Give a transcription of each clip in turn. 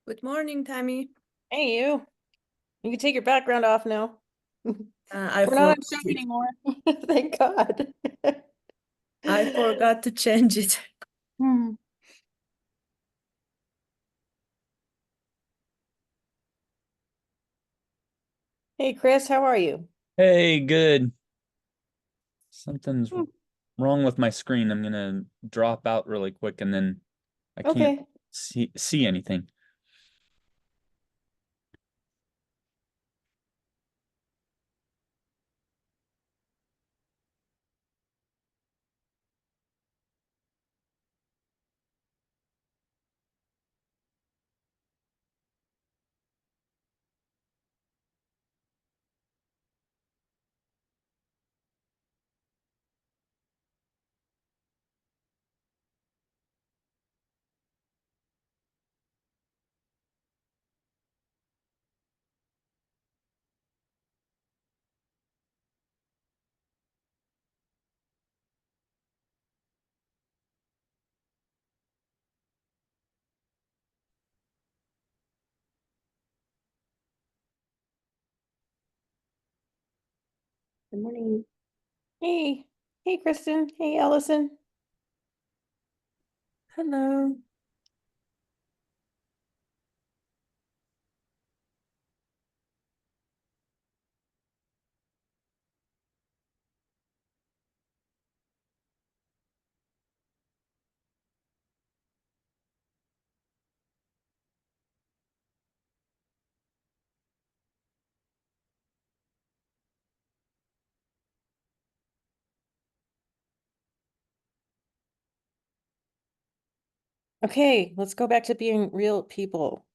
Good morning, Tammy. Hey, you. You can take your background off now. I We're not on forgot show to, anymore. Thank God. I forgot to change it. Hmm. Hey, Chris, how are you? Hey, good. Something's Hmm. wrong with my screen. I'm gonna drop out really quick and then I can't Okay. see anything. Good morning. Hey. Hey, Kristen. Hey, Ellison. Hello. Okay, let's go back to being real people.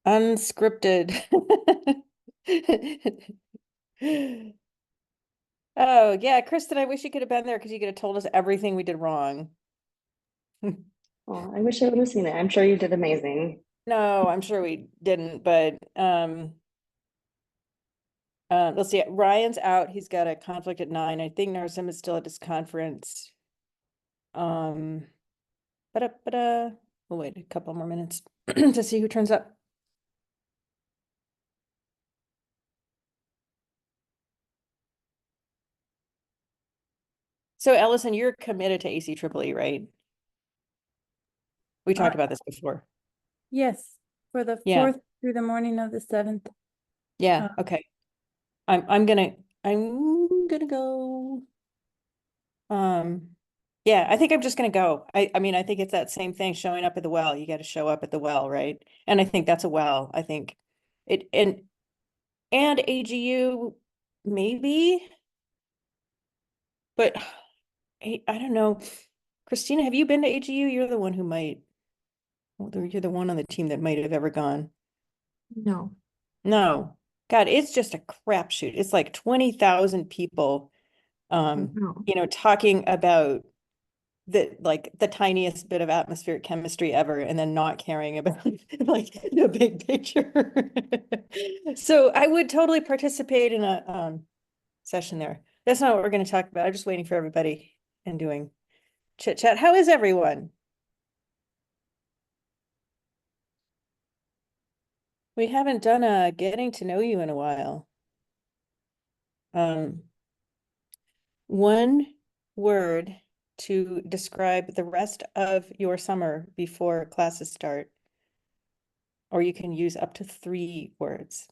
Unscripted. Oh, yeah, Kristen, I wish you could have been there because you could have told us everything we did wrong. Oh, I wish I would have seen it. I'm sure you did amazing. No, I'm sure we didn't, but let's see. Ryan's out. He's got a conflict at 9. I think Narsim is still at his conference. Um, we'll wait a couple more minutes to see who turns up. So Ellison, you're committed to AC right? We Uh, talked about this before. yes, for the Yeah, 4th through the morning of the 7th. yeah, Uh, okay. I'm gonna go. Yeah, I think I'm just gonna go. I mean, I think it's that same thing, showing up at the well. You got to show up at the well, right? And I think that's a well. I think it and AGU maybe, but I don't know. Christina, have you been to AGU? You're the one who might. Well, you're the one on the team that might have ever gone. no. No. God, it's just a crapshoot. It's like 20,000 people, No. talking about the tiniest bit of atmospheric chemistry ever and then not caring about like the big picture. So I would totally participate in a session there. That's not what we're going to talk about. I'm just waiting for everybody and doing chit chat. How is everyone? We haven't done a getting to know you in a while. Um, one word to describe the rest of your summer before classes start, or you can use up to 3 words.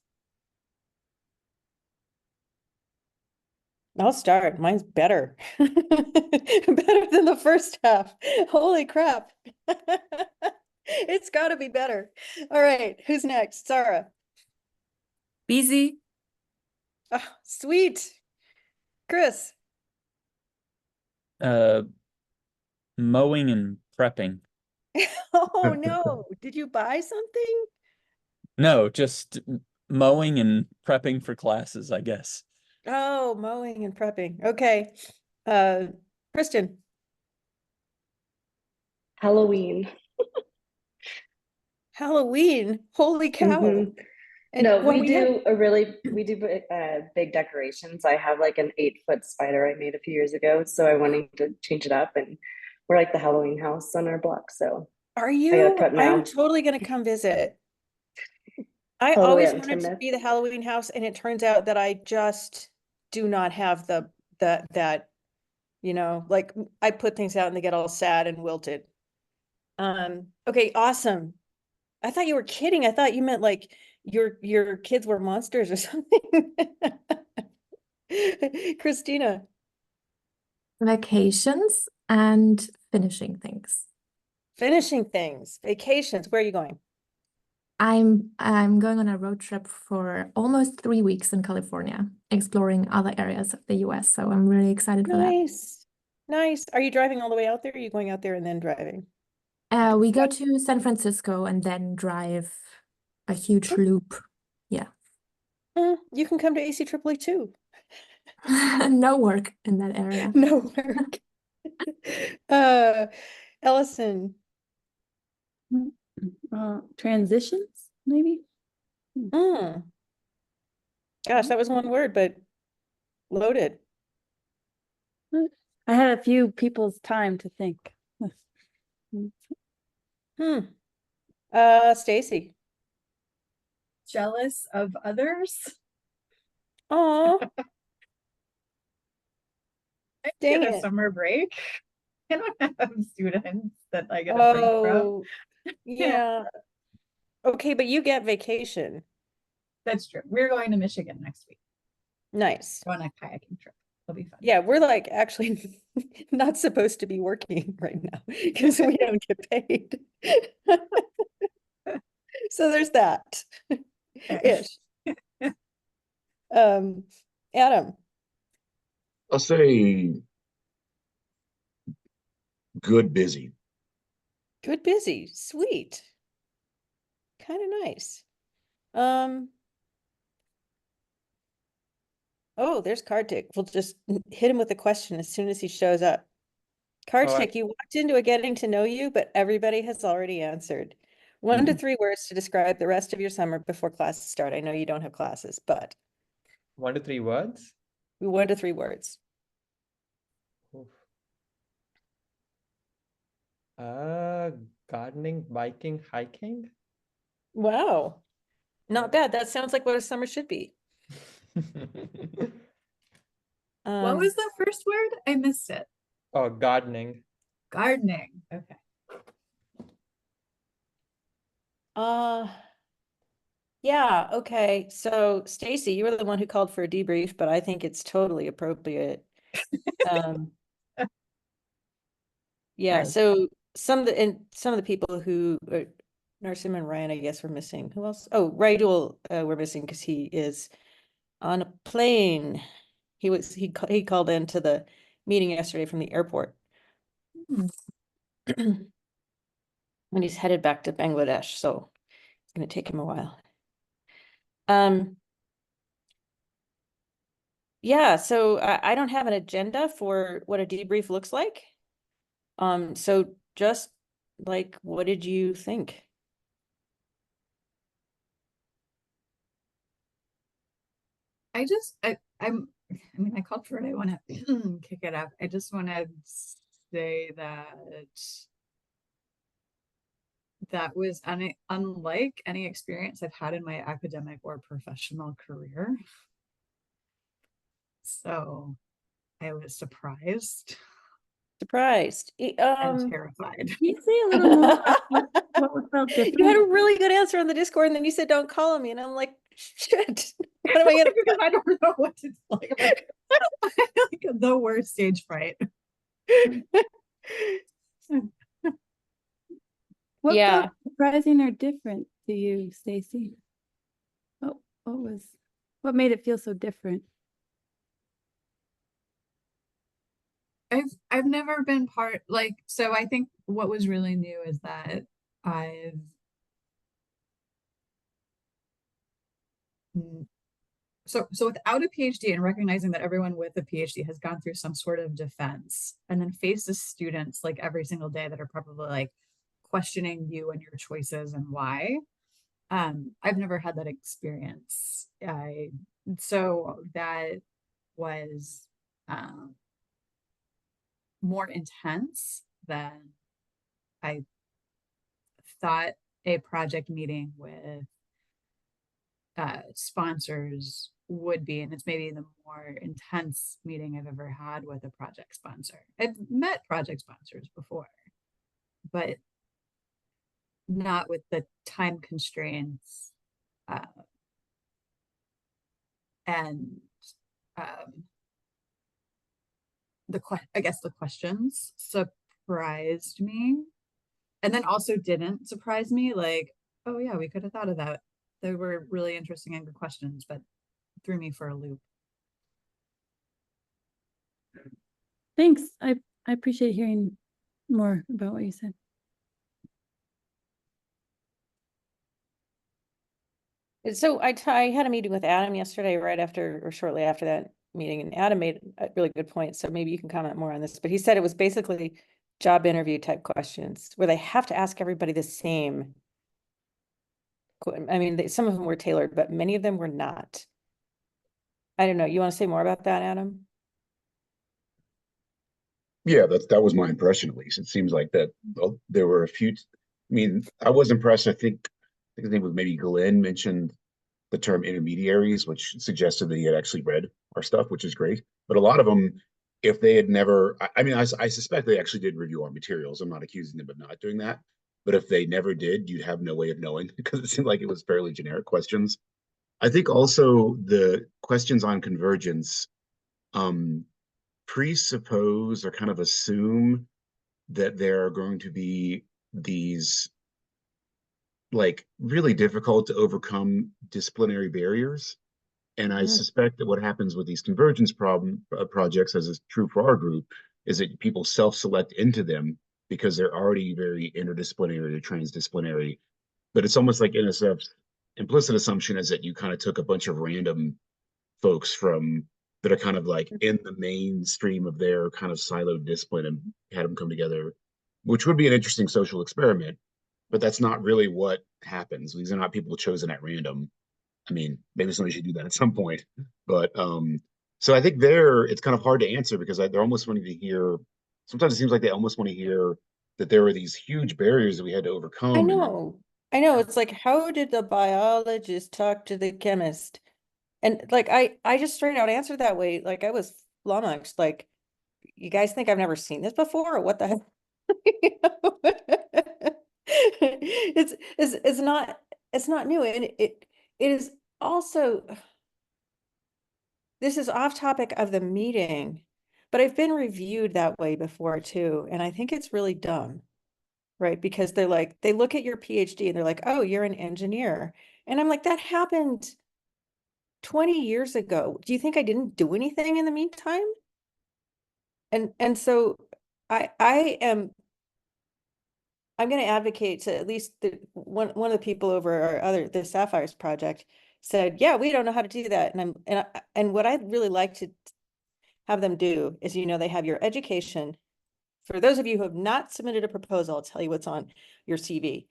I'll start. Mine's better. Better than the first half. Holy crap. It's got to be better. All right. Who's next? Sarah. Busy. Oh, sweet. Chris. Uh, Mowing and prepping. Oh no. Did you buy something? No, just mowing and prepping for classes, I guess. Oh, mowing and prepping. Okay. Uh, Kristen. Halloween. Halloween. Holy cow. hmm And No, when we we had do a really we do big decorations. I have like an 8-foot spider I made a few years ago, so I wanted to change it up, and we're like the Halloween house on our block. So Are gotta you? put now. I'm totally gonna come visit. I Totally always on wanted to Timnath. be the Halloween house, and it turns out that I just do not have that, like I put things out and they get all sad and wilted. Okay, awesome. I thought you were kidding. I thought you meant like your kids were monsters or something. Christina. Vacations and finishing things. Finishing things, vacations. Where are you going? I'm going on a road trip for almost 3 weeks in California, exploring other areas of the US. So I'm really excited for that. Nice. Nice. Are you driving all the way out there? Or are you going out there and then driving? We go to San Francisco and then drive a huge loop. Yeah. You can come to ACEEE too. No work in that area. No work. Ellison. Transitions, maybe? Mm. Gosh, that was one word, but loaded. I had a few people's time to think. Stacy. Jealous of others. Oh, I dang get a it. summer break. I don't have students that I get a break from. Oh, yeah. Okay, but you get vacation. That's true. We're going to Michigan next week. Nice. Go on a kayaking trip. It'll be fun. Yeah, we're like actually not supposed to be working right now because we don't get paid. So there's that. Ish. Adam. I'll say good busy. Good busy. Sweet. Kind of nice. Oh, there's Kartik. We'll just hit him with a question as soon as he shows up. Kartik, you walked into a getting to know you, but everybody has already answered. 1 to 3 words to describe the rest of your summer before classes start. I know you don't have classes, but 1 to 3 words. 1 to 3 words. Oof. Gardening, biking, hiking. Wow. Not bad. That sounds like what a summer should be. What was the first word? I missed it. Oh, gardening. Gardening. Okay. Yeah, okay. So Stacy, you were the one who called for a debrief, but I think it's totally appropriate. Yeah, Right. so some of the people who Narsim and Ryan, I guess, were missing. Who else? Oh, Raidul, we're missing because he is on a plane. He called into the meeting yesterday from the airport. And he's headed back to Bangladesh, so it's going to take him a while. Yeah, so I don't have an agenda for what a debrief looks like. So just like, what did you think? I mean, I called for it. I want to kick it up. I just want to say that was unlike any experience I've had in my academic or professional career. So I was surprised Surprised. and terrified. Can you say a little more about what felt different? You had a really good answer on the Discord, and then you said, "Don't call on me," and I'm like, "Shit, what am I gonna?" Because I don't know what to like. Like the worst stage fright. What Yeah. felt surprising or different to you, Stacy? What made it feel so different? I've never been so I think what was really new is that so without a PhD and recognizing that everyone with a PhD has gone through some sort of defense and then faces students like every single day that are probably like questioning you and your choices and why. I've never had that experience. So that was more intense than I thought a project meeting with sponsors would be, and it's maybe the more intense meeting I've ever had with a project sponsor. I've met project sponsors before, but not with the time constraints and I guess the questions surprised me, and then also didn't surprise me. Like, oh yeah, we could have thought of that. They were really interesting and good questions, but threw me for a loop. Thanks. I appreciate hearing more about what you said. So I had a meeting with Adam yesterday, right after or shortly after that meeting, and Adam made a really good point. So maybe you can comment more on this, but he said it was basically job interview type questions where they have to ask everybody the same. I mean, some of them were tailored, but many of them were not. I don't know. You want to say more about that, Adam? Yeah, that was my impression, at least. It seems like that there were a few. I mean, I was impressed. I think his name was maybe Glenn mentioned the term intermediaries, which suggested that he had actually read our stuff, which is great. But a lot of them, if they had never, I mean, I suspect they actually did review our materials. I'm not accusing them of not doing that. But if they never did, you'd have no way of knowing because it seemed like it was fairly generic questions. I think also the questions on convergence presuppose or kind of assume that there are going to be these like really difficult to overcome disciplinary barriers. And I suspect that what happens with these convergence projects, as is true for our group, is that people self-select into them because they're already very interdisciplinary or transdisciplinary. But it's almost like NSF's implicit assumption is that you kind of took a bunch of random folks from that are kind of like in the mainstream of their kind of siloed discipline and had them come together, which would be an interesting social experiment. But that's not really what happens. These are not people chosen at random. I mean, maybe somebody should do that at some point. But so I think it's kind of hard to answer because they're almost wanting to hear. Sometimes it seems like they almost want to hear that there were these huge barriers that we had to overcome. I know. It's like, how did the biologist talk to the chemist? And like, I just straight out answered that way. Like I was flummoxed. Like, you guys think I've never seen this before or what the heck? It's not new. And it is also, this is off topic of the meeting, but I've been reviewed that way before too. And I think it's really dumb, right? Because they're like, they look at your PhD and they're like, oh, you're an engineer. And I'm like, that happened 20 years ago. Do you think I didn't do anything in the meantime? And so I'm going to advocate to at least one of the people over the Sapphires project said, yeah, we don't know how to do that. And what I'd really like to have them do is, they have your education. For those of you who have not submitted a proposal, I'll tell you what's on your CV.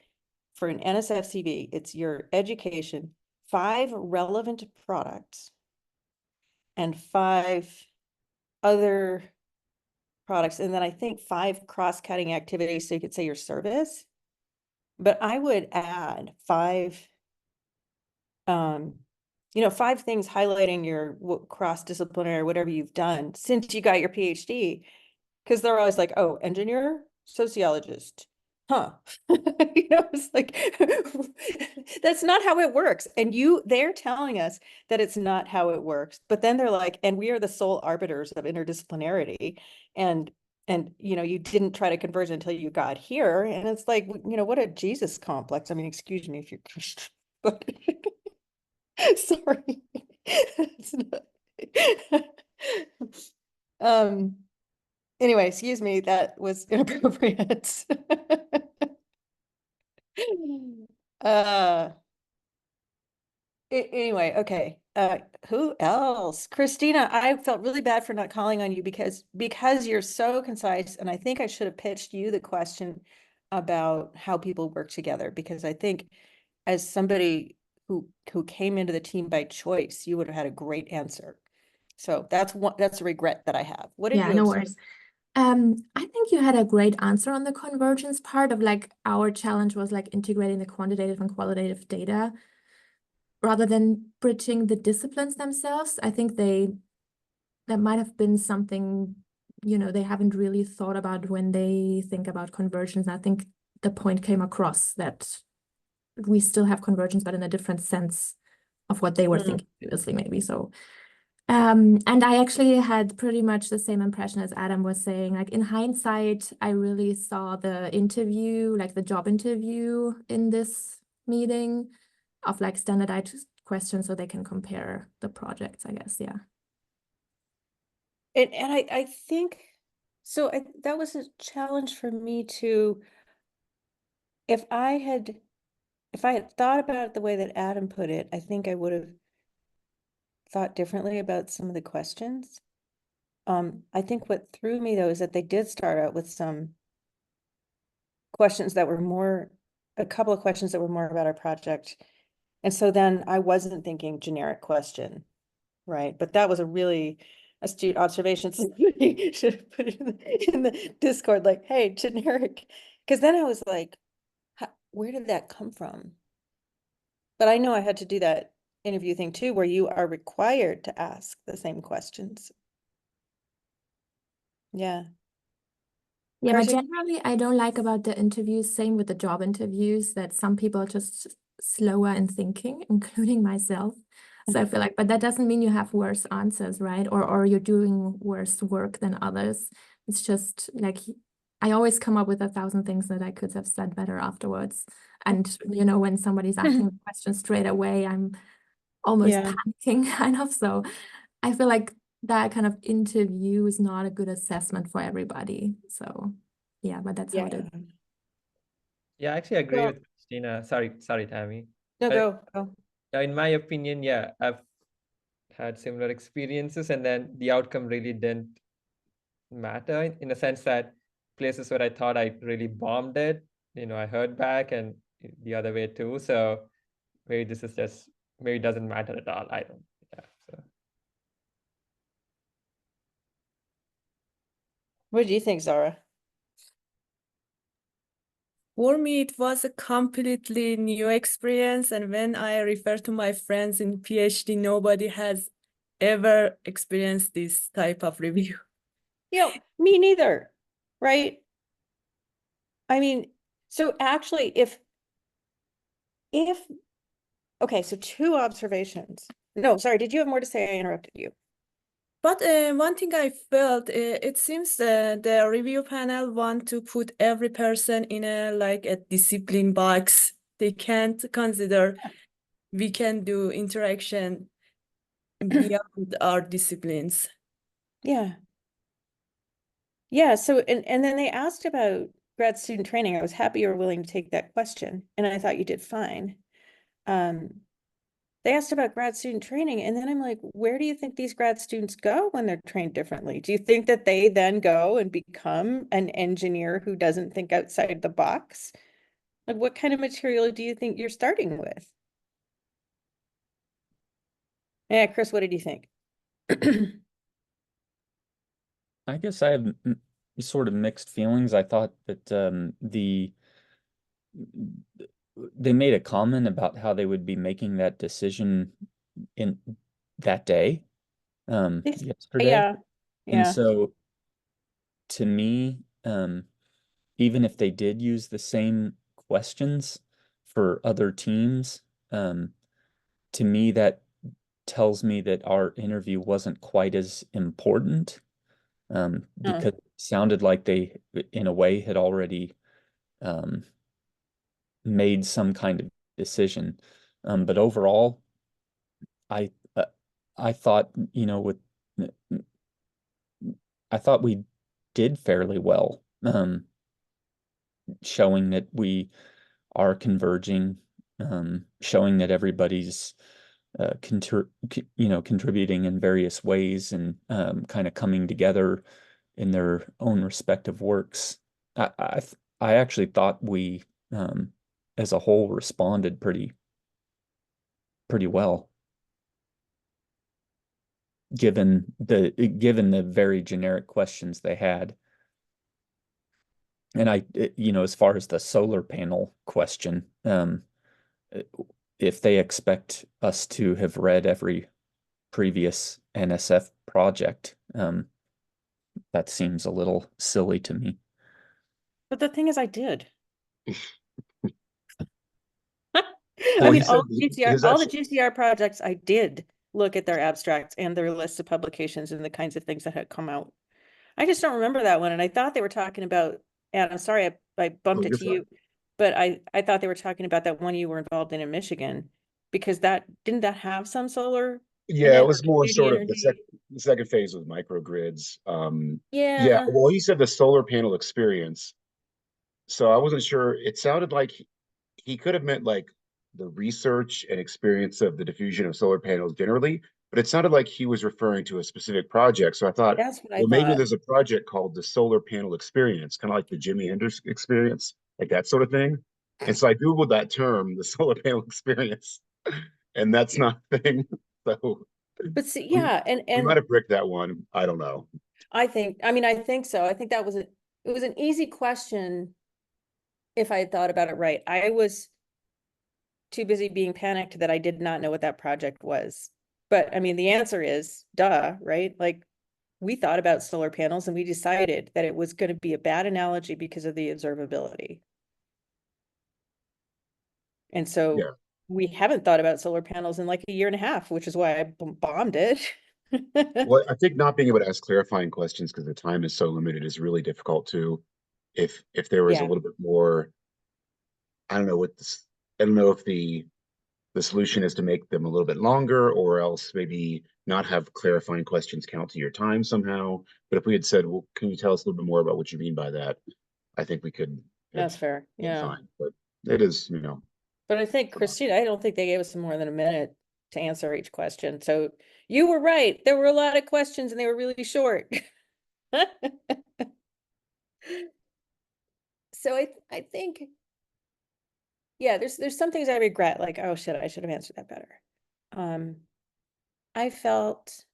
For an NSF CV, it's your education, 5 relevant products, and 5 other products. And then I think 5 cross-cutting activities. So you could say your service, but I would add 5, 5 things highlighting your cross-disciplinary, whatever you've done since you got your PhD. Because they're always like, oh, engineer, sociologist, huh? It's like, that's not how it works. And they're telling us that it's not how it works. But then they're like, and we are the sole arbiters of interdisciplinarity. And you didn't try to converge until you got here. And it's like, what a Jesus complex. I mean, excuse me if you're Christian, but sorry. It's not. Anyway, excuse me, that was inappropriate. Anyway, okay. Who else? Christina, I felt really bad for not calling on you because you're so concise, and I think I should have pitched you the question about how people work together, because I think as somebody who came into the team by choice, you would have had a great answer. So that's a regret that I have. What did Yeah, you no observe? worries. I think you had a great answer on the convergence part of like our challenge was like integrating the quantitative and qualitative data rather than bridging the disciplines themselves. I think that might have been something, they haven't really thought about when they think about convergence. I think the point came across that we still have convergence, but in a different sense of what they were thinking previously, maybe. So and I actually had pretty much the same impression as Adam was saying. Like in hindsight, I really saw the interview, like the job interview in this meeting of like standardized questions so they can compare the projects, I guess. Yeah. And I think, so that was a challenge for me to, if I had thought about it the way that Adam put it, I think I would have thought differently about some of the questions. I think what threw me though is that they did start out with some questions that were a couple of questions that were more about our project. And so then I wasn't thinking generic question, right? But that was a really astute observation. Somebody should have put it in the Discord, like, hey, generic. Because then I was like, where did that come from? But I know I had to do that interview thing too, where you are required to ask the same questions. Yeah. Yeah, but Kartik? generally, I don't like about the interviews, same with the job interviews, that some people are just slower in thinking, including myself. So I feel like, but that doesn't mean you have worse answers, right? Or you're doing worse work than others. It's just like I always come up with 1,000 things that I could have said better afterwards. And when somebody's asking a question straight away, I'm almost Yeah. panicking kind of. So I feel like that kind of interview is not a good assessment for everybody. So yeah, but that's how it is. Yeah. Yeah, I actually agree Well- with Christina. Sorry, Tammy. No, But go. in my opinion, yeah, I've had similar experiences, and then the outcome really didn't matter in a sense that places where I thought I really bombed it, I heard back, and the other way too. So maybe this is just, maybe it doesn't matter at all. I don't, yeah. So What do you think, Zara? For me, it was a completely new experience. And when I refer to my friends in PhD, nobody has ever experienced this type of review. Me neither, right? I mean, so actually, okay, so two observations. No, sorry, did you have more to say? I interrupted you. But one thing I felt, it seems the review panel want to put every person in a discipline box. They can't consider we can do interaction beyond our disciplines. Yeah. Yeah, so and then they asked about grad student training. I was happy you were willing to take that question, and I thought you did fine. They asked about grad student training, and then I'm like, where do you think these grad students go when they're trained differently? Do you think that they then go and become an engineer who doesn't think outside the box? Like, what kind of material do you think you're starting with? Yeah, Chris, what did you think? I guess I have sort of mixed feelings. I thought that they made a comment about how they would be making that decision in that day, yesterday. Yeah. And so to me, even if they did use the same questions for other teams, to me that tells me that our interview wasn't quite as important, because it sounded like they, in a way, had already made some kind of decision. But overall, I thought, I thought we did fairly well, showing that we are converging, showing that everybody's contributing in various ways and kind of coming together in their own respective works. I actually thought we, as a whole, responded pretty well, given the very generic questions they had. And you know, as far as the solar panel question, if they expect us to have read every previous NSF project, that seems a little silly to me. But the thing is, I did. Well, I mean, he said all the GCR projects, I did look at their abstracts and their list of publications and the kinds of things that had come out. I just don't remember that one, and I thought they were talking about, and I'm sorry I bumped Oh, it you're to you, fine. but I thought they were talking about that one you were involved in Michigan, because didn't that have some solar in Yeah, it, it or was more community sort of the energy? second phase with microgrids. Yeah, Yeah, well, he said the solar panel experience. So I wasn't sure. It sounded like he could have meant like the research and experience of the diffusion of solar panels generally, but it sounded like he was referring to a specific project. So I thought, that's what I well, maybe thought. there's a project called the solar panel experience, kind of like the Jimi Hendrix experience, like that sort of thing. And so I Googled that term, the solar panel experience, and that's not a thing. So But see, we, yeah, we might have bricked that one. I don't know. I think so. I think that it was an easy question if I had thought about it right. I was too busy being panicked that I did not know what that project was. But I mean, the answer is duh, right? Like, we thought about solar panels and we decided that it was going to be a bad analogy because of the observability. And so Yeah. we haven't thought about solar panels in like a year and a half, which is why I bombed it. Well, I think not being able to ask clarifying questions because the time is so limited is really difficult too. If there was a Yeah. little bit more, I don't know what this, I don't know if the solution is to make them a little bit longer or else maybe not have clarifying questions count to your time somehow. But if we had said, well, can you tell us a little bit more about what you mean by that? I think we could have That's fair. been Yeah. fine. But it is, you know, But I think Christine, I don't think they gave us more than a minute to answer each question. So you were right. There were a lot of questions and they were really short. So I think, yeah, there's some things I regret, like, oh shit, I should have answered that better. I felt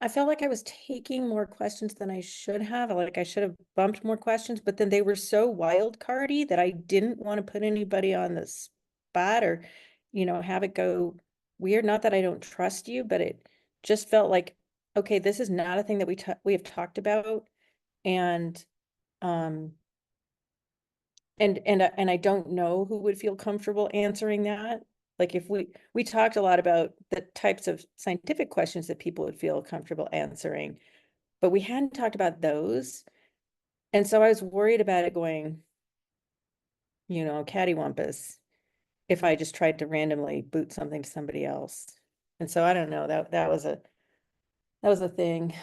like I was taking more questions than I should have. Like, I should have bumped more questions, but then they were so wild cardy that I didn't want to put anybody on the spot or, have it go weird. Not that I don't trust you, but it just felt like, okay, this is not a thing that we have talked about. And, and I don't know who would feel comfortable answering that. Like, if we talked a lot about the types of scientific questions that people would feel comfortable answering, but we hadn't talked about those. And so I was worried about it going, cattywampus, if I just tried to randomly boot something to somebody else. And so I don't know, that was a thing.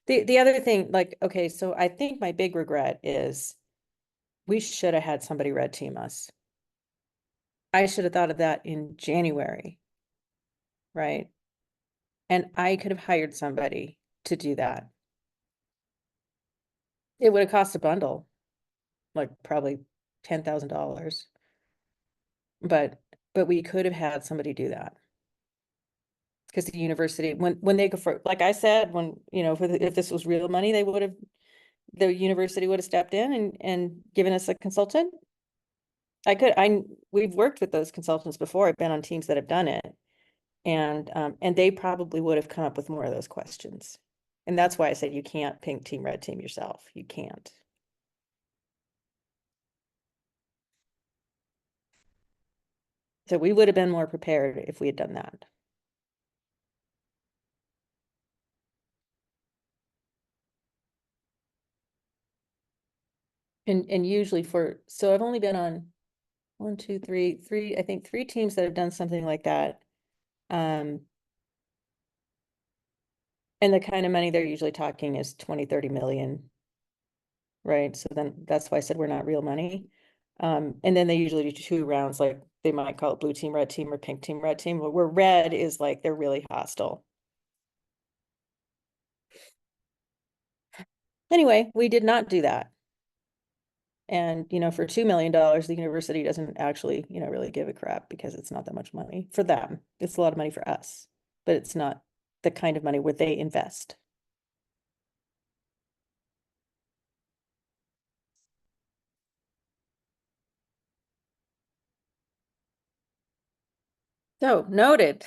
The other thing, like, okay, so I think my big regret is we should have had somebody red team us. I should have thought of that in January, right? And I could have hired somebody to do that. It would have cost a bundle, like probably $10,000. But we could have had somebody do that. Because the university, when they go for, like I said, when, if this was real money, the university would have stepped in and given us a consultant. We've worked with those consultants before. I've been on teams that have done it. And they probably would have come up with more of those questions. And that's why I said you can't pink team, red team yourself. You can't. So we would have been more prepared if we had done that. And usually so I've only been on one, two, three, I think 3 teams that have done something like that. And the kind of money they're usually talking is 20, 30 million. Right. So then that's why I said we're not real money. And then they usually do 2 rounds, like they might call it blue team, red team, or pink team, red team, where red is like they're really hostile. Anyway, we did not do that. And, for $2 million, the university doesn't actually, really give a crap because it's not that much money for them. It's a lot of money for us, but it's not the kind of money where they invest. So noted.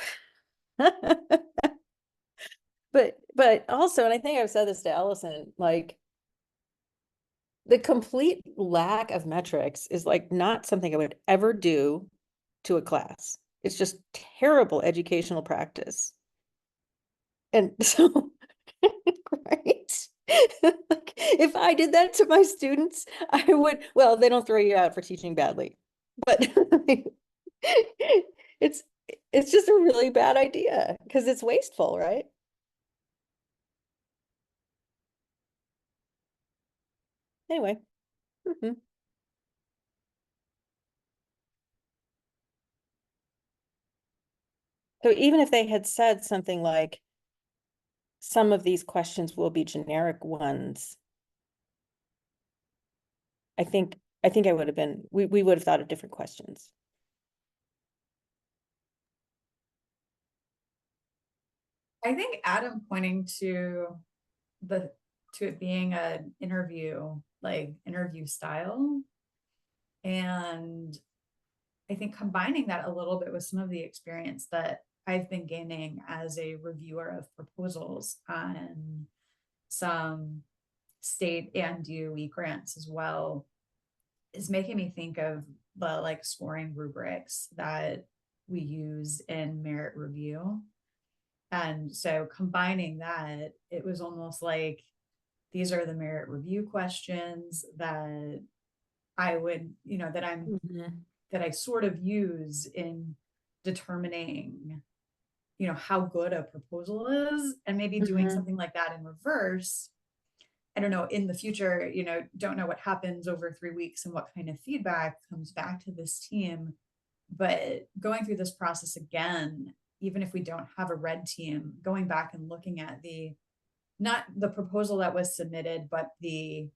But also, and I think I've said this to Ellison, like the complete lack of metrics is like not something I would ever do to a class. It's just terrible educational practice. And so, right? Like, if I did that to my students, I would, well, they don't throw you out for teaching badly, but it's it's just a really bad idea because it's wasteful, right? Anyway. Mhm. So even if they had said something like, some of these questions will be generic ones, I think I would have been, we would have thought of different questions. I think Adam pointing to it being an interview, like interview style. And I think combining that a little bit with some of the experience that I've been gaining as a reviewer of proposals on some state and DOE grants as well is making me think of the like scoring rubrics that we use in merit review. And so combining that, it was almost like these are the merit review questions that I would, that I sort of use in determining, how good a proposal is, and maybe doing something like that in reverse. I don't know, in the future, don't know what happens over 3 weeks and what kind of feedback comes back to this team. But going through this process again, even if we don't have a red team, going back and looking at not the proposal that was submitted, but the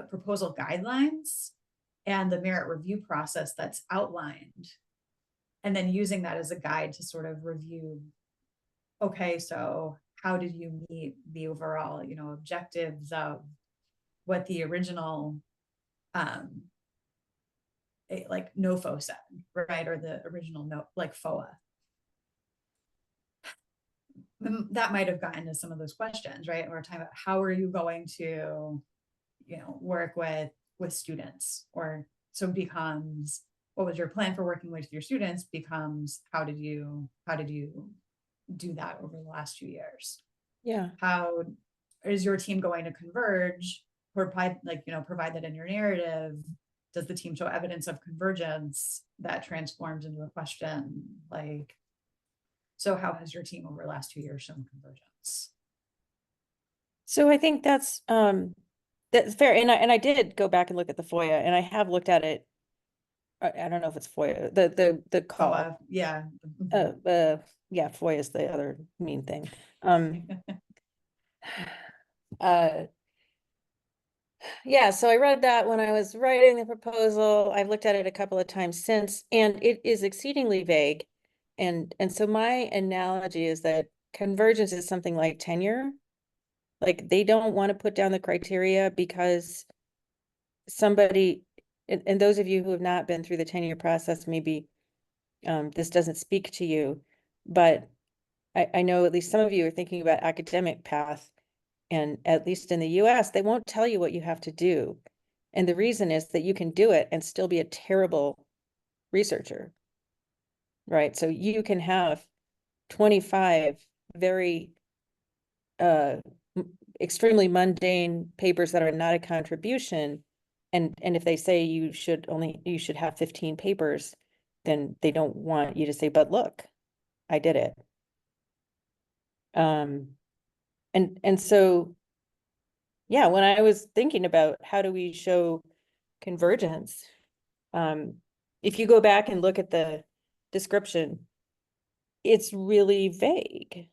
proposal guidelines and the merit review process that's outlined, and then using that as a guide to sort of review, okay, so how did you meet the overall, objectives of what the original like NOFO said, right? Or the original like FOA. That might have gotten to some of those questions, right? We're talking about how are you going to, work with students, or so becomes, what was your plan for working with your students becomes, how did you do that over the last 2 years? Yeah. How is your team going to converge? Provide that in your narrative. Does the team show evidence of convergence that transforms into a question like, so how has your team over the last 2 years shown convergence? So I think that's fair. And I did go back and look at the FOIA, and I have looked at it. I don't know if it's FOIA, the call. FOA, yeah. Yeah, FOIA is the other mean thing. Yeah, so I read that when I was writing the proposal. I've looked at it a couple of times since, and it is exceedingly vague. And so my analogy is that convergence is something like tenure. Like they don't want to put down the criteria because somebody, and those of you who have not been through the tenure process, maybe this doesn't speak to you, but I know at least some of you are thinking about academic path. And at least in the US, they won't tell you what you have to do. And the reason is that you can do it and still be a terrible researcher, right? So you can have 25 very extremely mundane papers that are not a contribution. And if they say you should have 15 papers, then they don't want you to say, but look, I did it. And so, yeah, when I was thinking about how do we show convergence, if you go back and look at the description, it's really vague.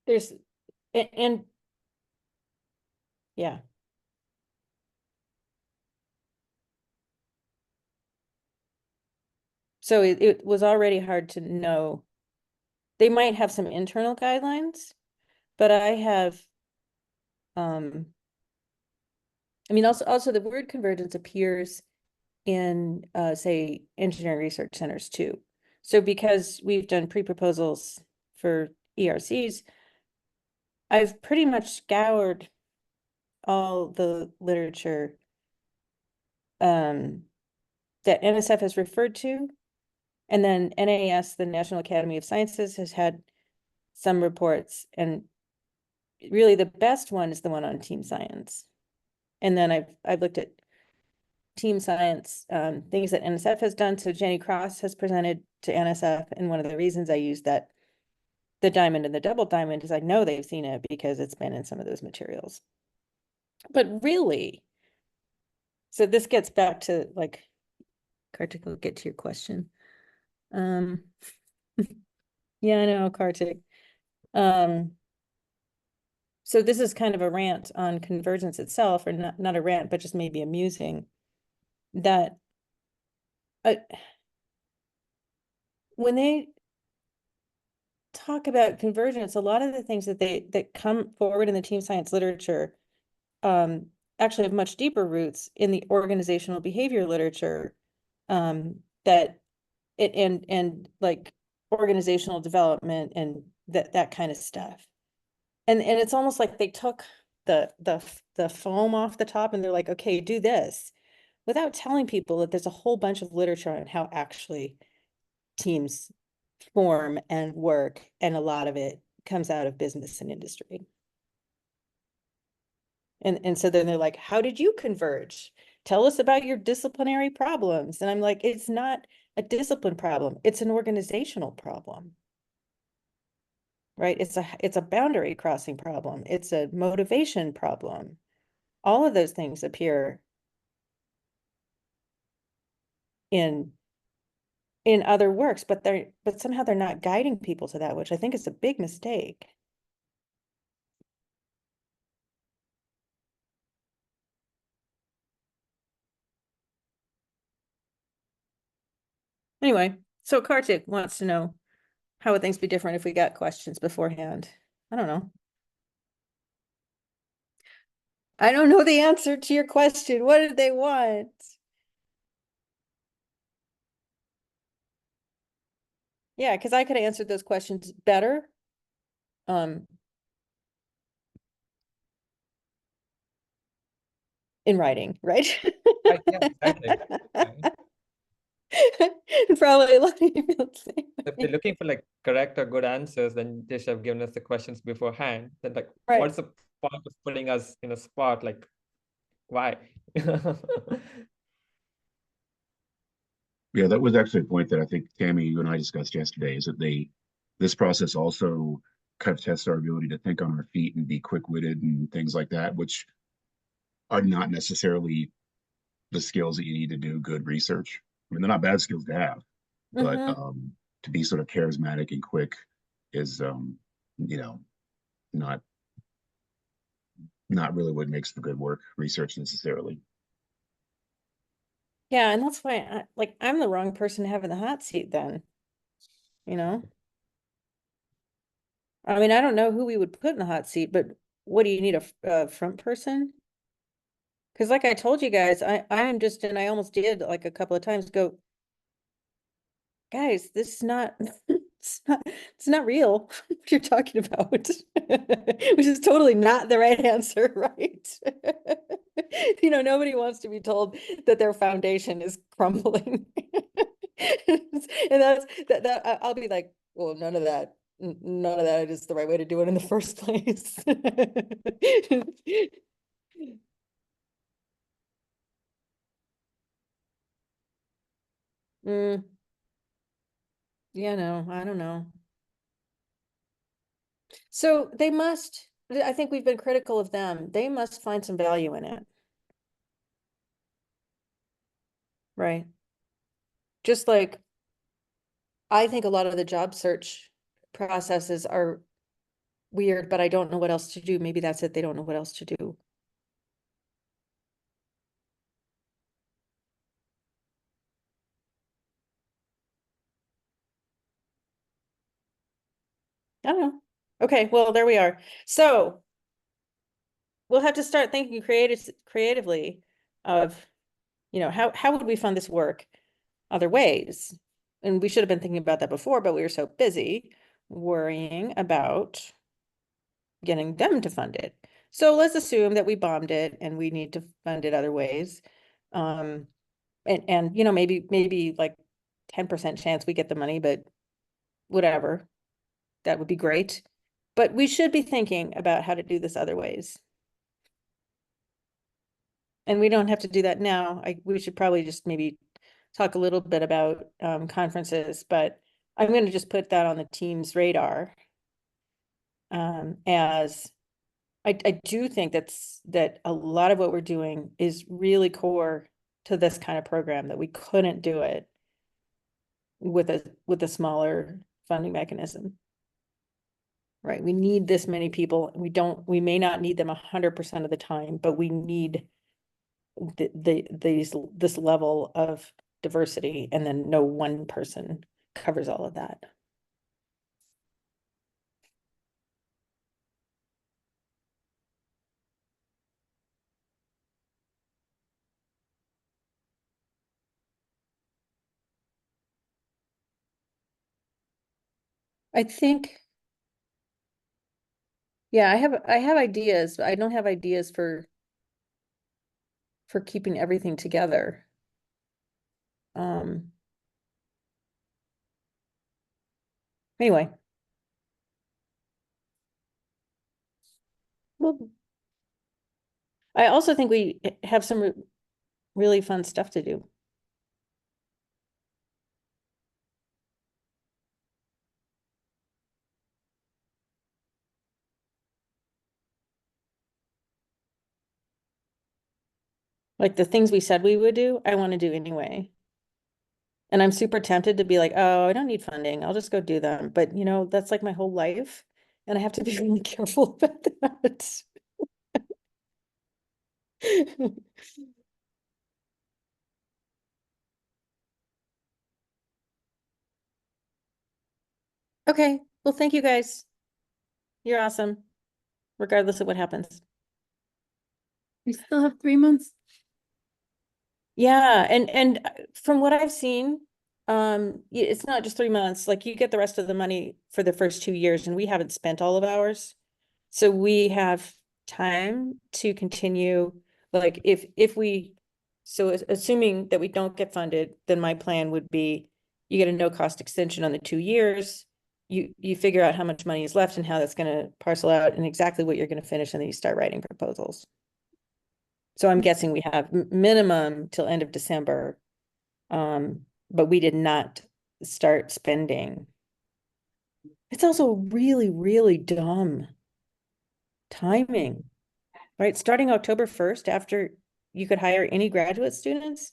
There's, and yeah. So it was already hard to know. They might have some internal guidelines, but I have I mean, also the word convergence appears in, say, engineering research centers too. So because we've done pre-proposals for ERCs, I've pretty much scoured all the literature that NSF has referred to. And then NAS, the National Academy of Sciences, has had some reports, and really the best one is the one on team science. And then I've looked at team science, things that NSF has done. So Jenny Cross has presented to NSF, and one of the reasons I use that, the diamond and the double diamond, is I know they've seen it because it's been in some of those materials. But really, so this gets back to, like, Kartik, will get to your question. Yeah, I know, Kartik. So this is kind of a rant on convergence itself, or not a rant, but just maybe amusing, that when they talk about convergence, a lot of the things that come forward in the team science literature actually have much deeper roots in the organizational behavior literature, that it and like organizational development and that kind of stuff. And it's almost like they took the foam off the top and they're like, okay, do this, without telling people that there's a whole bunch of literature on how actually teams form and work, and a lot of it comes out of business and industry. And so then they're like, how did you converge? Tell us about your disciplinary problems. And I'm like, it's not a discipline problem, it's an organizational problem. Right? It's a boundary crossing problem. It's a motivation problem. All of those things appear in other works, but somehow they're not guiding people to that, which I think is a big mistake. Anyway, so Kartik wants to know, how would things be different if we got questions beforehand? I don't know. I don't know the answer to your question. What did they want? Yeah, because I could have answered those questions better. In writing, right? Right, yeah, exactly. Probably a lot of people feel the same If way. they're looking for like correct or good answers, then they should have given us the questions beforehand. Then like, Right. what's the point of putting us in a spot? Like, why? Yeah, that was actually a point that I think Tammy, you and I discussed yesterday, is that this process also kind of tests our ability to think on our feet and be quick-witted and things like that, which are not necessarily the skills that you need to do good research. I mean, they're not bad skills to have, but Mhm. to be sort of charismatic and quick is, you know, not really what makes the good work research necessarily. Yeah, and that's why I'm the wrong person to have in the hot seat then, you know? I mean, I don't know who we would put in the hot seat, but what do you need, a front person? Because like I told you guys, I am just, and I almost did like a couple of times, go, guys, this is not, it's not real what you're talking about, which is totally not the right answer, right? You know, nobody wants to be told that their foundation is crumbling. And I'll be like, well, none of that is the right way to do it in the first place. Mm, yeah, no, I don't know. So they must, I think we've been critical of them. They must find some value in it. Right. Just like I think a lot of the job search processes are weird, but I don't know what else to do. Maybe that's it. They don't know what else to do. I don't know. Okay, well, there we are. So we'll have to start thinking creatively of, you know, how would we fund this work other ways? And we should have been thinking about that before, but we were so busy worrying about getting them to fund it. So let's assume that we bombed it and we need to fund it other ways. And you know, maybe like 10% chance we get the money, but whatever. That would be great. But we should be thinking about how to do this other ways. And we don't have to do that now. We should probably just maybe talk a little bit about conferences, but I'm going to just put that on the team's radar. As I do think that a lot of what we're doing is really core to this kind of program, that we couldn't do it with a smaller funding mechanism. Right, we need this many people. We may not need them 100% of the time, but we need this level of diversity, and then no one person covers all of that. I think, yeah, I have ideas, but I don't have ideas for keeping everything together. Anyway. Well, I also think we have some really fun stuff to do. Like the things we said we would do, I want to do anyway. And I'm super tempted to be like, oh, I don't need funding, I'll just go do them. But you know, that's like my whole life. And I have to be really careful about that. Okay, well, thank you guys. You're awesome, regardless of what happens. We still have 3 months. Yeah, and from what I've seen, it's not just 3 months. Like, you get the rest of the money for the first 2 years, and we haven't spent all of ours. So we have time to continue, like, so assuming that we don't get funded, then my plan would be, you get a no-cost extension on the 2 years. You figure out how much money is left and how that's gonna parcel out and exactly what you're gonna finish, and then you start writing proposals. So I'm guessing we have minimum till end of December. But we did not start spending. It's also really, really dumb timing, right? Starting October 1st, after you could hire any graduate students.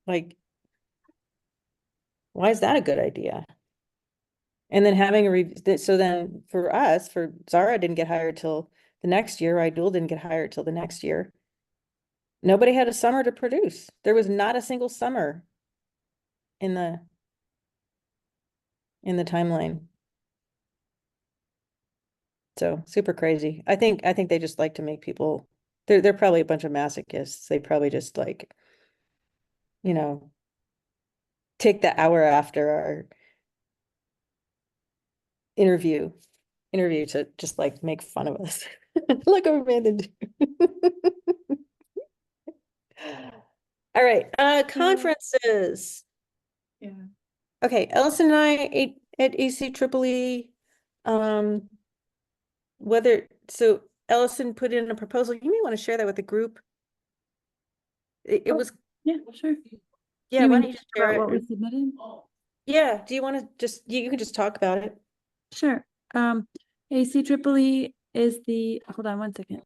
Like, why is that a good idea? And then having so then for us, for Zara didn't get hired till the next year, Idul didn't get hired till the next year. Nobody had a summer to produce. There was not a single summer in the timeline. So super crazy. I think they just like to make people, they're probably a bunch of masochists. They probably just like, you know, take the hour after our interview to just like make fun of us. Look what Amanda do. All right, conferences. Yeah. Okay, Ellison and I at ACEEE, so Ellison put in a proposal. You may want to share that with the group. It was, Yeah, sure. yeah, You why mean don't you just share about what we it? submitted? Yeah, do you want to just, you can just talk about it. Sure. ACEEE is the, hold on one second.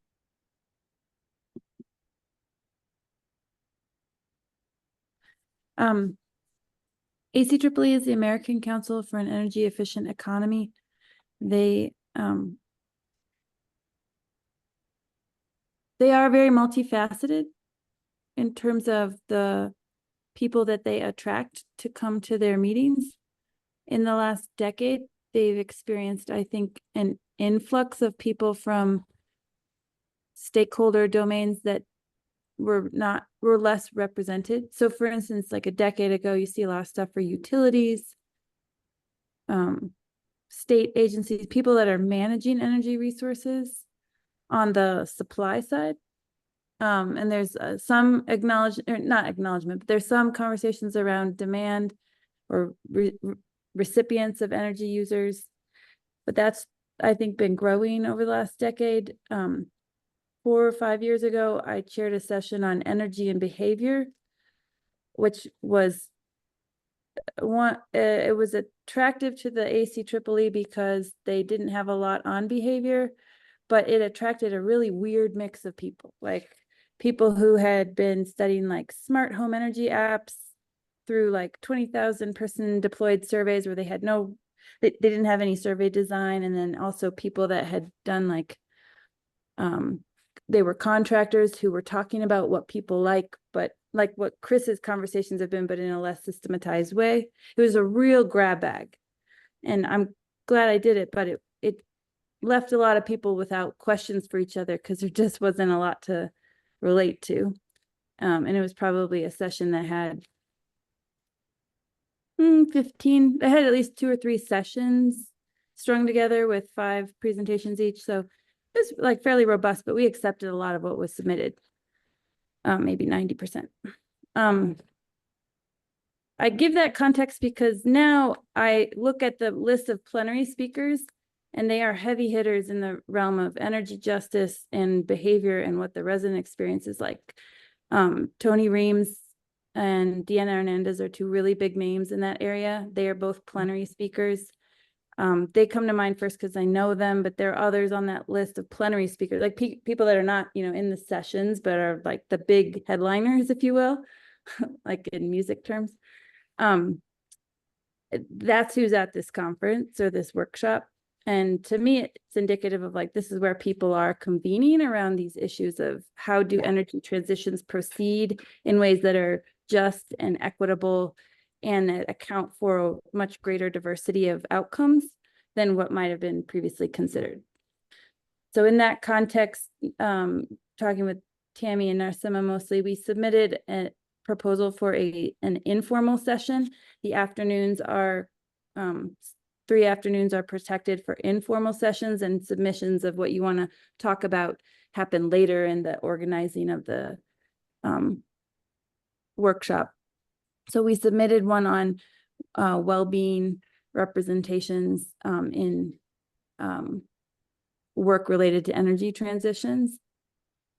ACEEE is the American Council for an Energy Efficient Economy. They are very multifaceted in terms of the people that they attract to come to their meetings. In the last decade, they've experienced, I think, an influx of people from stakeholder domains that were less represented. So for instance, like a decade ago, you see a lot of stuff for utilities, state agencies, people that are managing energy resources on the supply side. And there's some not acknowledgement, but there's some conversations around demand or recipients of energy users. But that's, I think, been growing over the last decade. 4 or 5 years ago, I chaired a session on energy and behavior, which was it was attractive to the ACEEE because they didn't have a lot on behavior, but it attracted a really weird mix of people, like people who had been studying like smart home energy apps through like 20,000 person deployed surveys where they had they didn't have any survey design. And then also people that had done like, they were contractors who were talking about what people like, but like what Chris's conversations have been, but in a less systematized way. It was a real grab bag. And I'm glad I did it, but it left a lot of people without questions for each other because there just wasn't a lot to relate to. And it was probably a session that had 15, they had at least 2 or 3 sessions strung together with 5 presentations each. So it was like fairly robust, but we accepted a lot of what was submitted, maybe 90%. I give that context because now I look at the list of plenary speakers and they are heavy hitters in the realm of energy justice and behavior and what the resident experience is like. Tony Reams and Deanna Hernandez are 2 really big names in that area. They are both plenary speakers. They come to mind first because I know them, but there are others on that list of plenary speakers, like people that are not, in the sessions, but are like the big headliners, if you will, like in music terms. That's who's at this conference or this workshop. And to me, it's indicative of like, this is where people are convening around these issues of how do energy transitions proceed in ways that are just and equitable and that account for a much greater diversity of outcomes than what might have been previously considered. So in that context, talking with Tammy and Narsima mostly, we submitted a proposal for an informal session. The afternoons are, 3 afternoons are protected for informal sessions, and submissions of what you want to talk about happen later in the organizing of the workshop. So we submitted one on well-being representations in work related to energy transitions,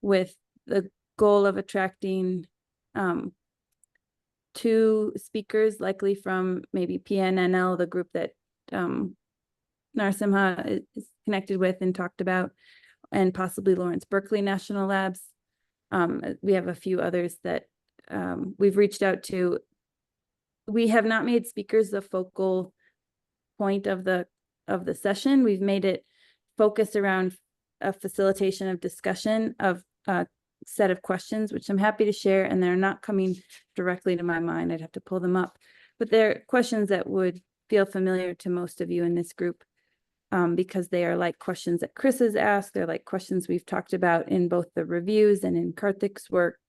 with the goal of attracting 2 speakers, likely from maybe PNNL, the group that Narasimha is connected with and talked about, and possibly Lawrence Berkeley National Labs. We have a few others that we've reached out to. We have not made speakers the focal point of the session. We've made it focused around a facilitation of discussion of a set of questions, which I'm happy to share, and they're not coming directly to my mind. I'd have to pull them up, but they're questions that would feel familiar to most of you in this group, because they are like questions that Chris has asked. They're like questions we've talked about in both the reviews and in Karthik's work.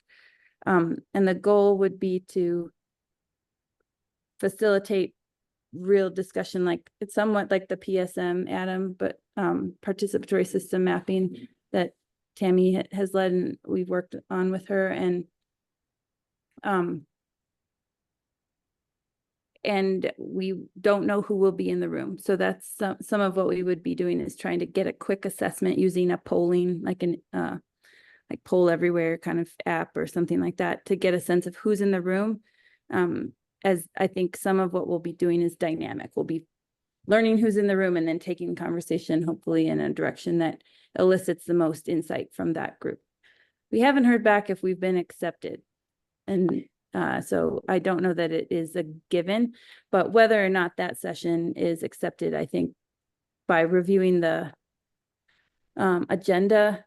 And the goal would be to facilitate real discussion, like it's somewhat like the PSM, Adam, but participatory system mapping that Tammy has led and we've worked on with her. And we don't know who will be in the room. So that's some of what we would be doing, is trying to get a quick assessment using a polling, like like Poll Everywhere kind of app or something like that, to get a sense of who's in the room. As I think some of what we'll be doing is dynamic. We'll be learning who's in the room and then taking conversation, hopefully in a direction that elicits the most insight from that group. We haven't heard back if we've been accepted. And so I don't know that it is a given, but whether or not that session is accepted, I think by reviewing the agenda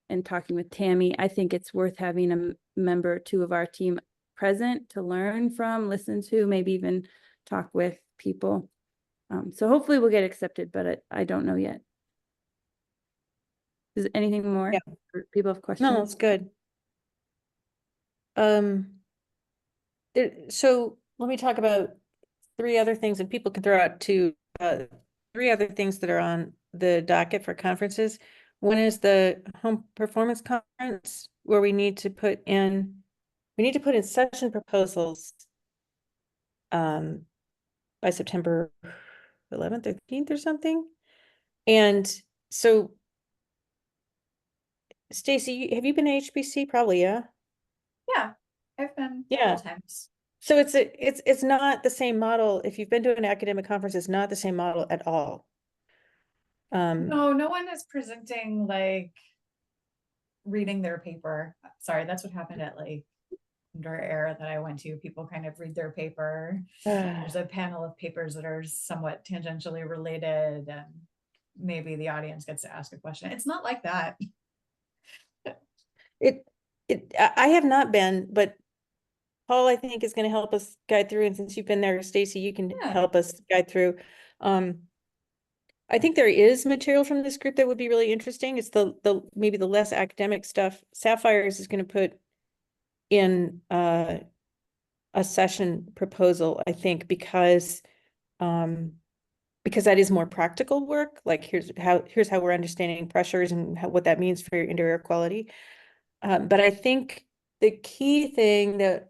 and talking with Tammy, I think it's worth having a member or 2 of our team present to learn from, listen to, maybe even talk with people. So hopefully we'll get accepted, but I don't know yet. Is there anything more? Yeah. Or people have questions? No, it's good. So let me talk about three other things, and people can throw out three other things that are on the docket for conferences. One is the home performance conference, where we need to put in session proposals by September 11th or 13th or something. And so Stacy, have you been to HBC? Probably, yeah. Yeah, I've been Yeah. several times. So it's not the same model. If you've been to an academic conference, it's not the same model at all. No, no one is presenting like reading their paper. Sorry, that's what happened at like under era that I went to. People kind of read their paper. There's a panel of papers that are somewhat tangentially related, and maybe the audience gets to ask a question. It's not like that. I have not been, but Paul, I think, is going to help us guide through. And since you've been there, Stacy, you can Yeah. help us guide through. I think there is material from this group that would be really interesting. It's the maybe the less academic stuff. Sapphires is going to put in a session proposal, I think, because that is more practical work. Like here's how we're understanding pressures and what that means for your indoor air quality. But I think the key thing that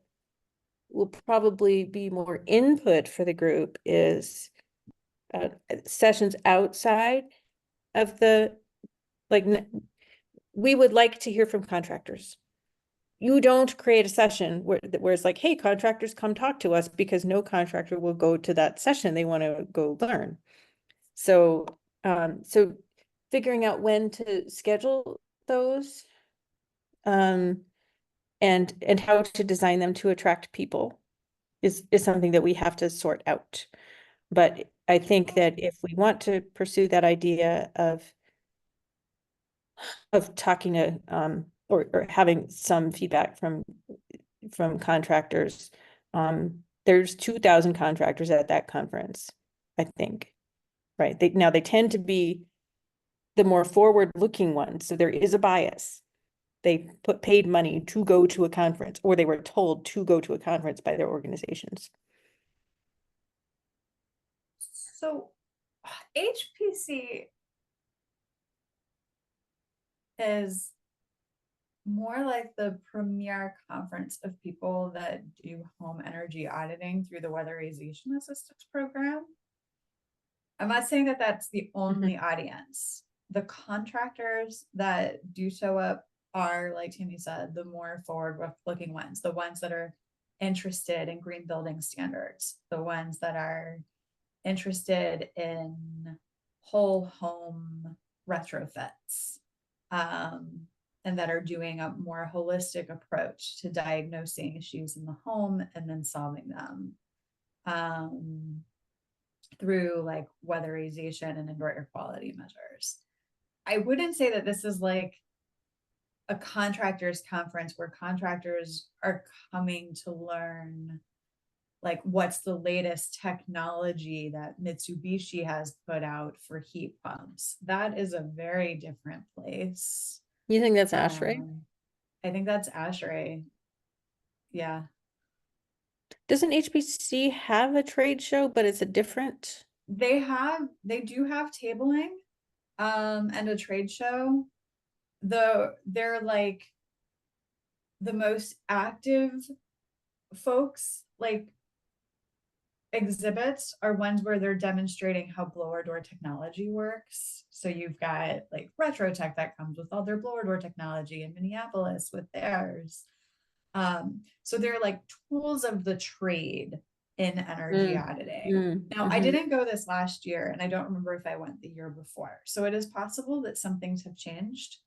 will probably be more input for the group is sessions outside of the, like, we would like to hear from contractors. You don't create a session where it's like, hey, contractors, come talk to us, because no contractor will go to that session. They want to go learn. So, so figuring out when to schedule those, and how to design them to attract people is something that we have to sort out. But I think that if we want to pursue that idea of talking to or having some feedback from contractors, there's 2,000 contractors at that conference, I think, right? They tend to be the more forward-looking ones, so there is a bias. They put paid money to go to a conference, or they were told to go to a conference by their organizations. So HPC is more like the premier conference of people that do home energy auditing through the weatherization assistance program. I'm not saying that that's the only audience. The contractors that do show up are, like Tammy said, the more forward-looking ones, the ones that are interested in green building standards, the ones that are interested in whole home retrofits, and that are doing a more holistic approach to diagnosing issues in the home and then solving them through like weatherization and indoor air quality measures. I wouldn't say that this is like a contractors conference where contractors are coming to learn like what's the latest technology that Mitsubishi has put out for heat pumps. That is a very different place. You think that's ASHRAE? I think that's ASHRAE. Yeah. Doesn't HPC have a trade show, but it's a different? They do have tabling and a trade show. They're like the most active folks, like exhibits are ones where they're demonstrating how blower door technology works. So you've got like Retrotech that comes with all their blower door technology, in Minneapolis with theirs. So they're like tools of the trade in energy auditing. Now, I didn't go this last year, and I don't remember if I went the year before. So it is possible that some things have changed.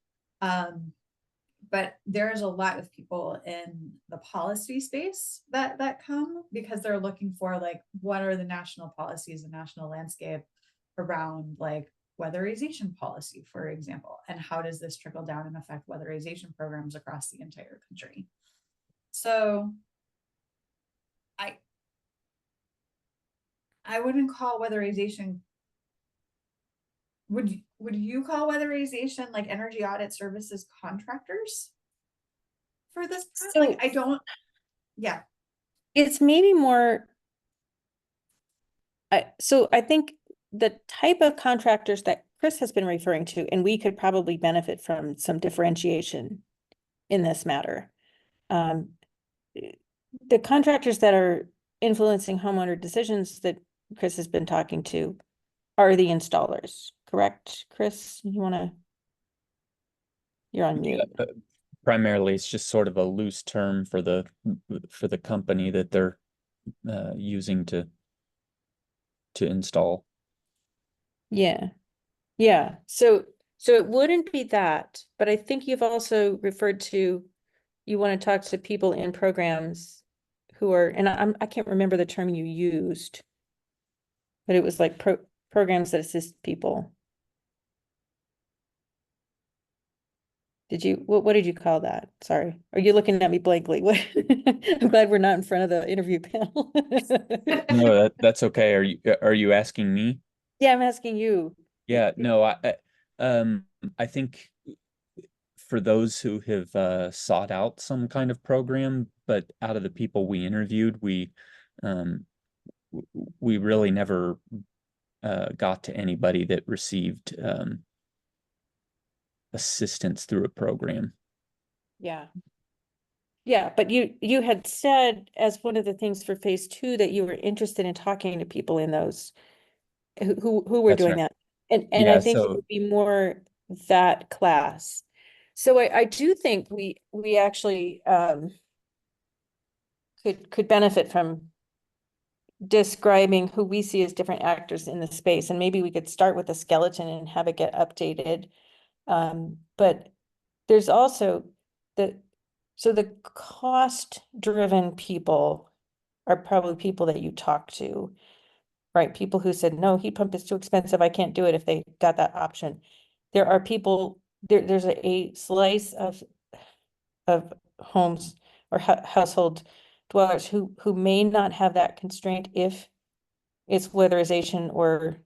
But there's a lot of people in the policy space that come because they're looking for like, what are the national policies, the national landscape around like weatherization policy, for example, and how does this trickle down and affect weatherization programs across the entire country? So I wouldn't call weatherization. Would you call weatherization like energy audit services contractors? For this, like, I don't, yeah. It's maybe more. So I think the type of contractors that Chris has been referring to, and we could probably benefit from some differentiation in this matter. The contractors that are influencing homeowner decisions that Chris has been talking to are the installers, correct, Chris? You're on mute. Primarily, it's just sort of a loose term for the company that they're using to install. Yeah. So it wouldn't be that, but I think you've also referred to, you want to talk to people in programs who are, and I can't remember the term you used, but it was like programs that assist people. What did you call that? Sorry. Are you looking at me blankly? I'm glad we're not in front of the interview panel. No, that's okay. Are you asking me? Yeah, I'm asking you. Yeah, no, I think for those who have sought out some kind of program, but out of the people we interviewed, we really never got to anybody that received assistance through a program. Yeah. Yeah, but you had said as one of the things for phase 2 that you were interested in talking to people in those who were That's doing right. that. And Yeah, I think it so would be more that class. So I do think we actually could benefit from describing who we see as different actors in the space, and maybe we could start with a skeleton and have it get updated. But there's also the cost-driven people are probably people that you talk to, right? People who said, no, heat pump is too expensive, I can't do it, if they got that option. There are people, there's a slice of homes or household dwellers who may not have that constraint if it's weatherization or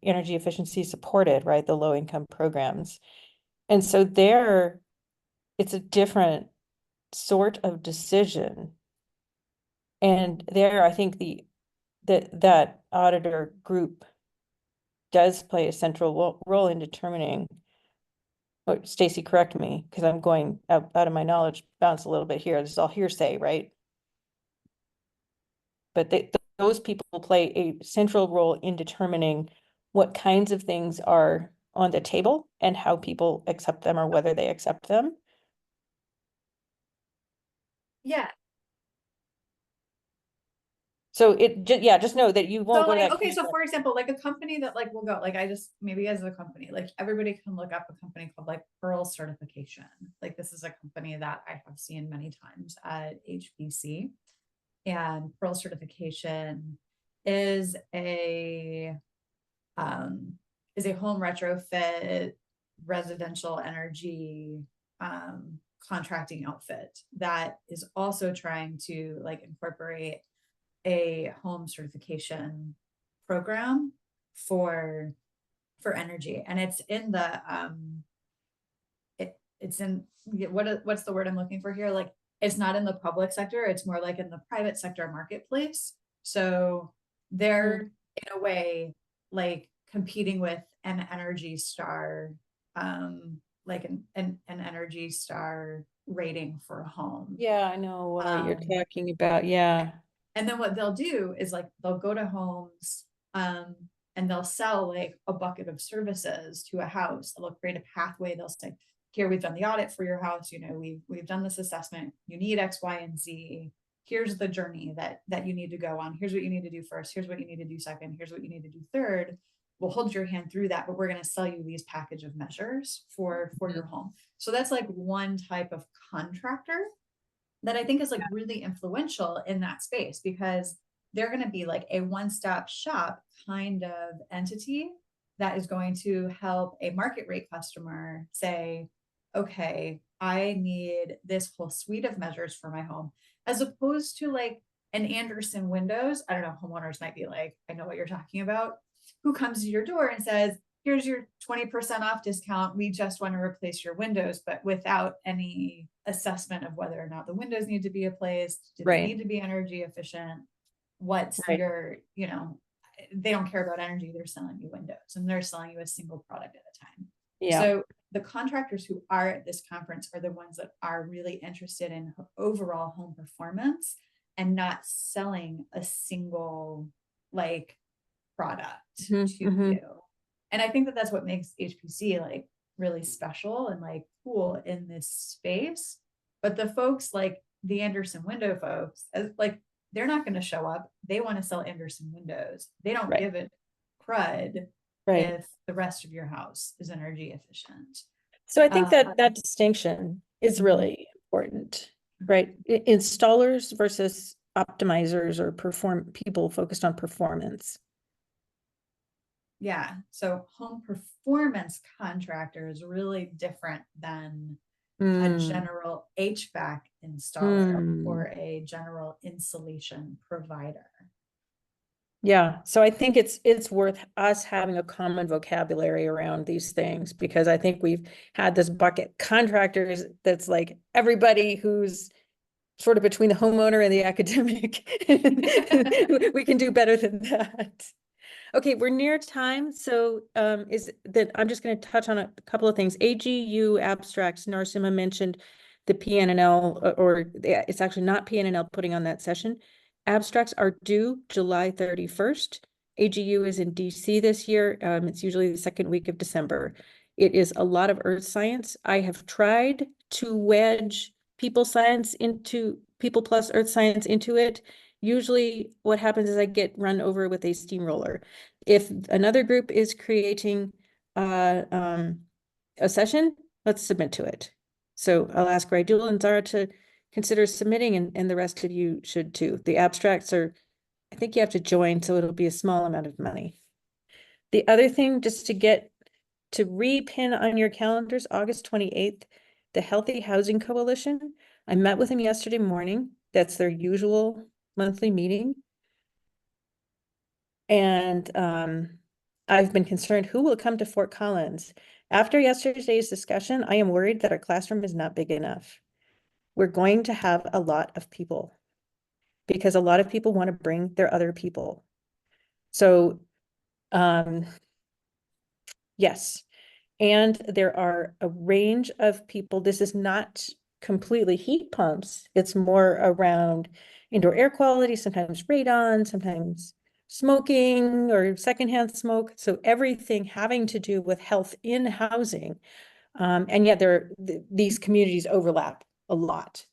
energy efficiency supported, right? The low income programs. And so there, it's a different sort of decision. And there, I think that auditor group does play a central role in determining. Oh, Stacy, correct me, because I'm going out of my knowledge bounds a little bit here. This is all hearsay, right? But those people play a central role in determining what kinds of things are on the table and how people accept them or whether they accept them. Yeah. So just know that you won't So go to like, that. okay, so for example, like a company that like will go, like I just, maybe as a company, like everybody can look up a company called like Pearl Certification. Like this is a company that I have seen many times at HBC. And Pearl Certification is a home retrofit residential energy contracting outfit that is also trying to like incorporate a home certification program for energy. And it's in the it's in what's the word I'm looking for here? Like it's not in the public sector, it's more like in the private sector marketplace. So they're in a way like competing with an Energy Star, like an Energy Star rating for a home. Yeah, I know what you're talking about. Yeah. And then what they'll do is like they'll go to homes and they'll sell like a bucket of services to a house. They'll create a pathway. They'll say, here, we've done the audit for your house. You know, we've done this assessment. You need X, Y, and Z. Here's the journey that you need to go on. Here's what you need to do first. Here's what you need to do second. Here's what you need to do third. We'll hold your hand through that, but we're going to sell you these package of measures for your home. So that's like one type of contractor that I think is like really influential in that space, because they're going to be like a one-stop shop kind of entity that is going to help a market rate customer say, okay, I need this whole suite of measures for my home, as opposed to like And Andersen Windows, I don't know, homeowners might be like, I know what you're talking about, who comes to your door and says, here's your 20% off discount. We just want to replace your windows, but without any assessment of whether or not the windows need to be replaced. Do they Right. need to be energy efficient? What's Right. your, you know, they don't care about energy. They're selling you windows and they're selling you a single product at a time. Yeah. So the contractors who are at this conference are the ones that are really interested in overall home performance and not selling a single like product Mhm, to mhm. you. And I think that that's what makes HPC like really special and like cool in this space. But the folks like the Andersen window folks, like they're not going to show up. They want to sell Andersen windows. They don't Right. give it crud Right. if the rest of your house is energy efficient. So I think that that distinction is Mhm. really important, right? Installers versus optimizers or people focused on performance. Yeah. So home performance contractor is really different than a Mm, general HVAC installer Mm. or a general insulation provider. Yeah, so I think it's worth us having a common vocabulary around these things because I think we've had this bucket contractors that's like everybody who's sort of between the homeowner and the academic. We can do better than that. Okay, we're near time, so is that I'm just going to touch on a couple of things. AGU abstracts, Narsima mentioned the PNNL, it's actually not PNNL putting on that session. Abstracts are due July 31st. AGU is in DC this year. It's usually the second week of December. It is a lot of earth science. I have tried to wedge people plus earth science into it. Usually what happens is I get run over with a steamroller. If another group is creating a session, let's submit to it. So I'll ask Raidul and Zara to consider submitting and the rest of you should too. The abstracts are, I think you have to join, so it'll be a small amount of money. The other thing, just to repin on your calendars, August 28th, the Healthy Housing Coalition. I met with them yesterday morning. That's their usual monthly meeting. And I've been concerned who will come to Fort Collins. After yesterday's discussion, I am worried that our classroom is not big enough. We're going to have a lot of people because a lot of people want to bring their other people. So yes, and there are a range of people. This is not completely heat pumps. It's more around indoor air quality, sometimes radon, sometimes smoking or secondhand smoke. So everything having to do with health in housing. And yet these communities overlap a lot.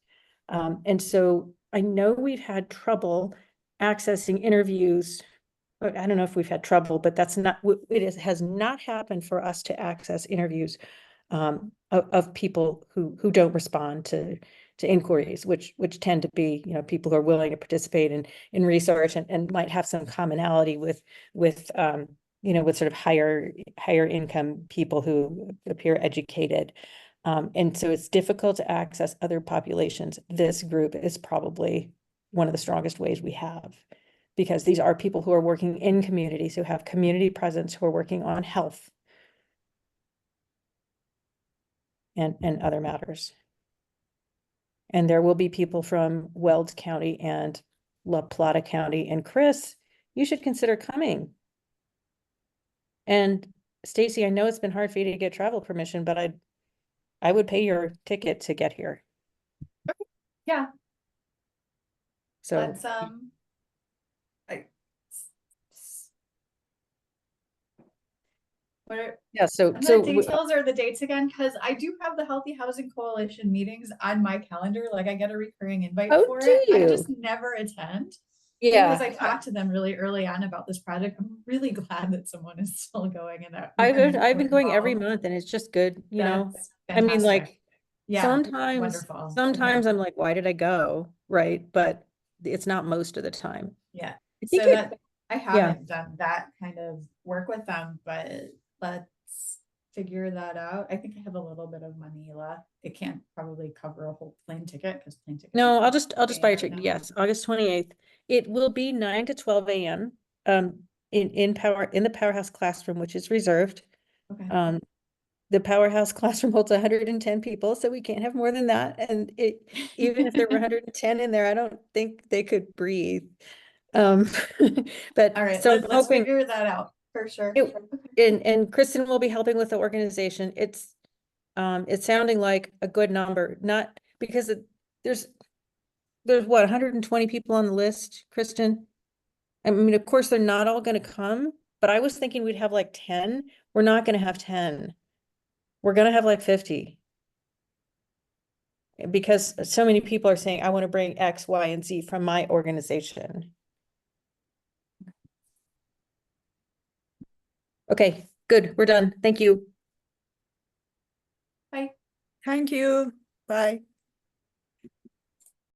And so I know we've had trouble accessing interviews. I don't know if we've had trouble, but that's not, has not happened for us to access interviews of people who don't respond to inquiries, which tend to be, people who are willing to participate in research and might have some commonality with sort of higher income people who appear educated. And so it's difficult to access other populations. This group is probably one of the strongest ways we have, because these are people who are working in communities, who have community presence, who are working on health and other matters. And there will be people from Weld County and La Plata County. And Chris, you should consider coming. And Stacy, I know it's been hard for you to get travel permission, but I would pay your ticket to get here. Yeah. So Let's yeah, so the details or the dates again, because I do have the Healthy Housing Coalition meetings on my calendar. Like I get a recurring invite for it. I just never attend. Yeah, because I talked to them really early on about this project. I'm really glad that someone is still going and that I've been going every month and it's just good, That's I mean, like fantastic. Yeah, wonderful. sometimes I'm like, why did I go? Right. But it's not most of the time. Yeah. I So think that I haven't done that kind of work with them, but let's figure that out. I think I have a little bit of money left. It can't probably cover a whole plane ticket because plane tickets. No, are I'll just buy a right ticket. now. Yes, August 28th. It will be 9 to 12 a.m. In the Powerhouse classroom, which is reserved. Okay. The Powerhouse classroom holds 110 people, so we can't have more than that. And even if there were 110 in there, I don't think they could breathe. But All right, so I'm let's hoping figure that out for sure. and Kristen will be helping with the organization. It's sounding like a good number, not because there's what, 120 people on the list, Kristen? I mean, of course, they're not all gonna come, but I was thinking we'd have like 10. We're not gonna have 10. We're gonna have like 50. Because so many people are saying, I want to bring X, Y, and Z from my organization. Okay, good. We're done. Thank you. Bye. Thank you. Bye.